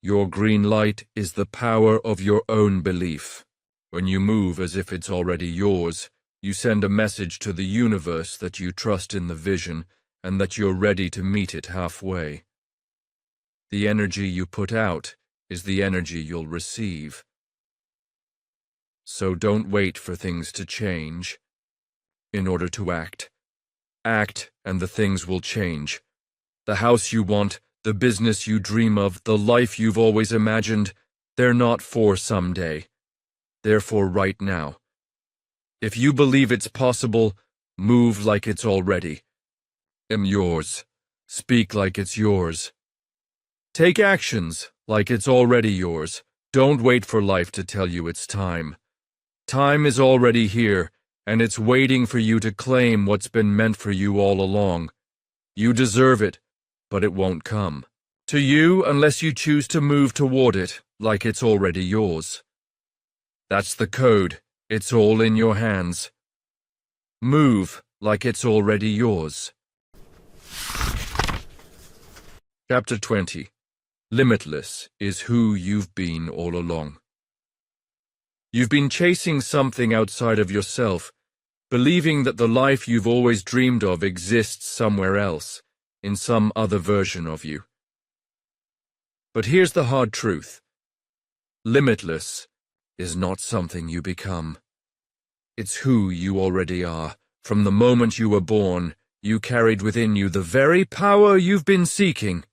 Your green light is the power of your own belief. When you move as if it's already yours, you send a message to the universe that you trust in the vision and that you're ready to meet it halfway. The energy you put out is the energy you'll receive. So don't wait for things to change in order to act. Act and the things will change. The house you want, the business you dream of, the life you've always imagined, they're not for someday. They're for right now. If you believe it's possible, move like it's already yours. Speak like it's yours. Take actions like it's already yours. Don't wait for life to tell you it's time. Time is already here, and it's waiting for you to claim what's been meant for you all along. You deserve it, but it won't come to you unless you choose to move toward it like it's already yours. That's the code. It's all in your hands. Move like it's already yours. Chapter 20. Limitless is who you've been all along. You've been chasing something outside of yourself, believing that the life you've always dreamed of exists somewhere else, in some other version of you. But here's the hard truth. Limitless is not something you become. It's who you already are. From the moment you were born, you carried within you the very power you've been seeking.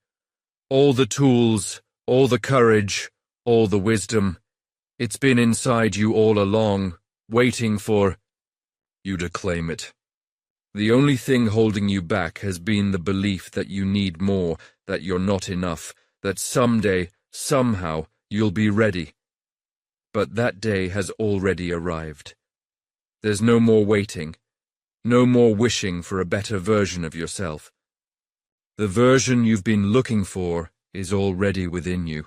All the tools, all the courage, all the wisdom. It's been inside you all along, waiting for you to claim it. The only thing holding you back has been the belief that you need more, that you're not enough, that someday, somehow, you'll be ready. But that day has already arrived. There's no more waiting, no more wishing for a better version of yourself. The version you've been looking for is already within you,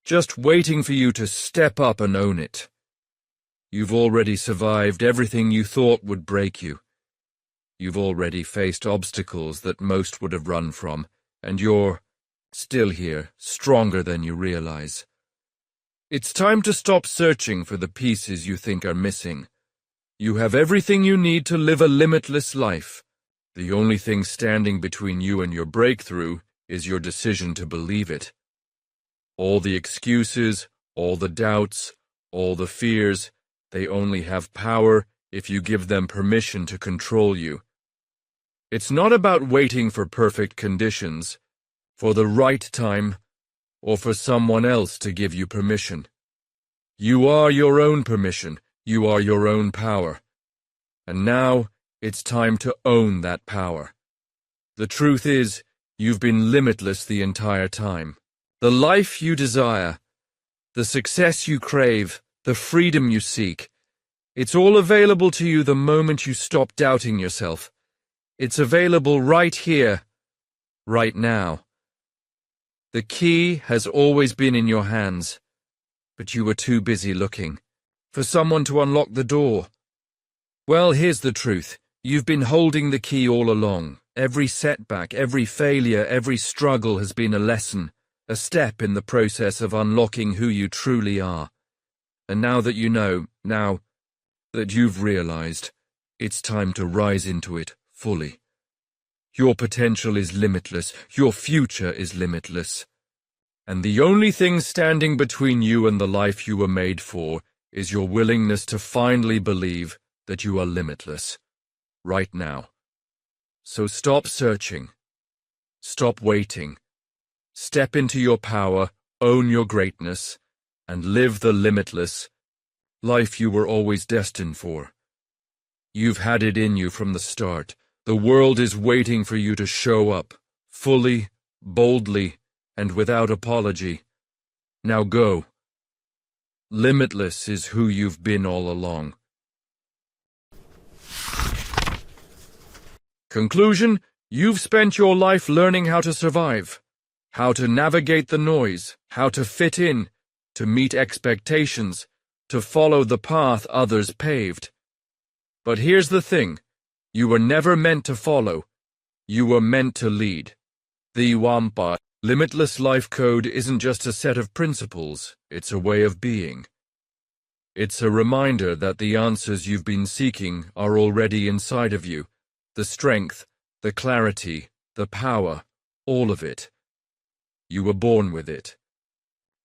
just waiting for you to step up and own it. You've already survived everything you thought would break you. You've already faced obstacles that most would have run from, and you're still here, stronger than you realize. It's time to stop searching for the pieces you think are missing. You have everything you need to live a limitless life. The only thing standing between you and your breakthrough is your decision to believe it. All the excuses, all the doubts, all the fears, they only have power if you give them permission to control you. It's not about waiting for perfect conditions, for the right time, or for someone else to give you permission. You are your own permission. You are your own power. And now it's time to own that power. The truth is, you've been limitless the entire time. The life you desire, the success you crave, the freedom you seek, it's all available to you the moment you stop doubting yourself. It's available right here, right now. The key has always been in your hands, but you were too busy looking for someone to unlock the door. Well, here's the truth. You've been holding the key all along. Every setback, every failure, every struggle has been a lesson, a step in the process of unlocking who you truly are. And now that you know, now that you've realized, it's time to rise into it fully. Your potential is limitless. Your future is limitless. And the only thing standing between you and the life you were made for is your willingness to finally believe that you are limitless, right now. So stop searching. Stop waiting. Step into your power, own your greatness, and live the limitless life you were always destined for. You've had it in you from the start. The world is waiting for you to show up, fully, boldly, and without apology. Now go. Limitless is who you've been all along. Conclusion: you've spent your life learning how to survive, how to navigate the noise, how to fit in, to meet expectations, to follow the path others paved. But here's the thing. You were never meant to follow. You were meant to lead. The Wampa Limitless Life Code isn't just a set of principles, it's a way of being. It's a reminder that the answers you've been seeking are already inside of you. The strength, the clarity, the power, all of it. You were born with it.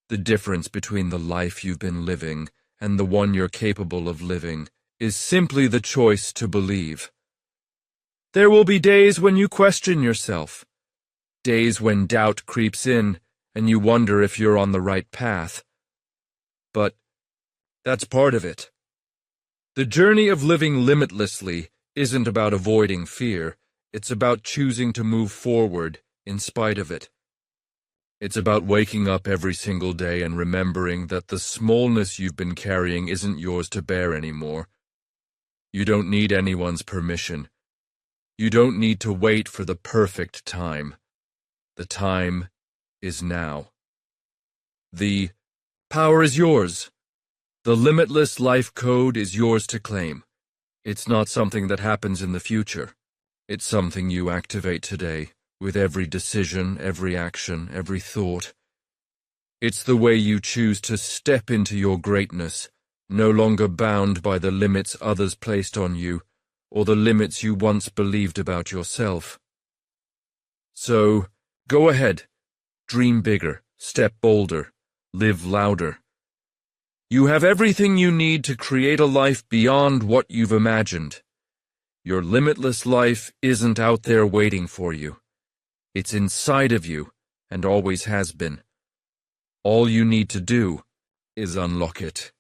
The difference between the life you've been living and the one you're capable of living is simply the choice to believe. There will be days when you question yourself, days when doubt creeps in and you wonder if you're on the right path. But that's part of it. The journey of living limitlessly isn't about avoiding fear, it's about choosing to move forward in spite of it. It's about waking up every single day and remembering that the smallness you've been carrying isn't yours to bear anymore. You don't need anyone's permission. You don't need to wait for the perfect time. The time is now. The power is yours. The Limitless Life Code is yours to claim. It's not something that happens in the future. It's something you activate today, with every decision, every action, every thought. It's the way you choose to step into your greatness, no longer bound by the limits others placed on you, or the limits you once believed about yourself. So, go ahead. Dream bigger, step bolder, live louder. You have everything you need to create a life beyond what you've imagined. Your limitless life isn't out there waiting for you. It's inside of you, and always has been. All you need to do is unlock it.